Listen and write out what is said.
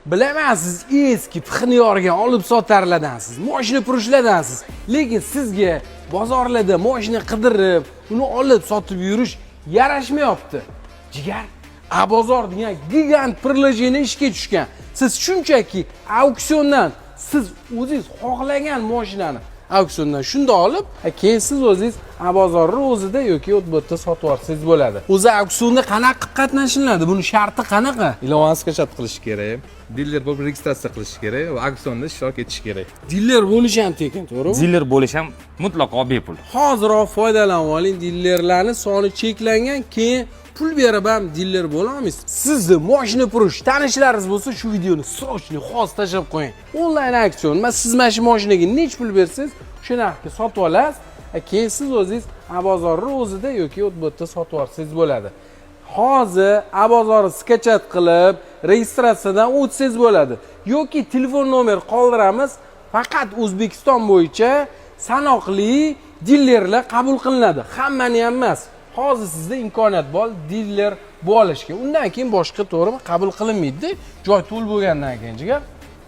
Bilaman siz eski pixni yorgan olib sotarlardansiz, mashina purishlardansiz. Lekin sizga bozorlarda mashina qidirib, uni olib sotib yurish yarashmayapti. Jigar, bozor degan gigant приложение ishga tushgan. Siz shunchaki auksiondan siz o'zingiz xohlagan mashinani auksiondan shunda olib, keyin siz o'zingiz bozorning o'zida yoki o'tbotda sotib olsangiz bo'ladi. O'zi auksionda qanaqa qilib qatnashiladi? Buni sharti qanaqa? Ilova skachat qilish kerak. Diler bo'lib registratsiya qilish kerak va auksionda ishtirok etish kerak. Diler bo'lish ham tekin, to'g'rimi? Diler bo'lish ham mutlaqo bepul. Hozirroq foydalanib oling, dillerlarning soni cheklangan, keyin pul berib ham diller bo'la olmaysiz. Sizni mashina purish tanishlaringiz bo'lsa, shu videoni srochniy hozir tashlab qo'ying. Onlayn auksion. Siz mana shu mashinaga nech pul bersangiz, o'sha narxga sotib olasiz. Keyin siz o'zingiz bozorning o'zida yoki o'tbotda sotib olsangiz bo'ladi. Hozir bozorni skachat qilib, registratsiyadan o'tsangiz bo'ladi. Yoki telefon nomer qoldiramiz. Faqat O'zbekiston bo'yicha sanoqli dillerlar qabul qilinadi. Hammani ham emas. Hozir sizda imkoniyat bor diller bo'lishga. Undan keyin boshqa to'g'rimi qabul qilinmaydi. Joy to'l bo'lgandan keyin jigar.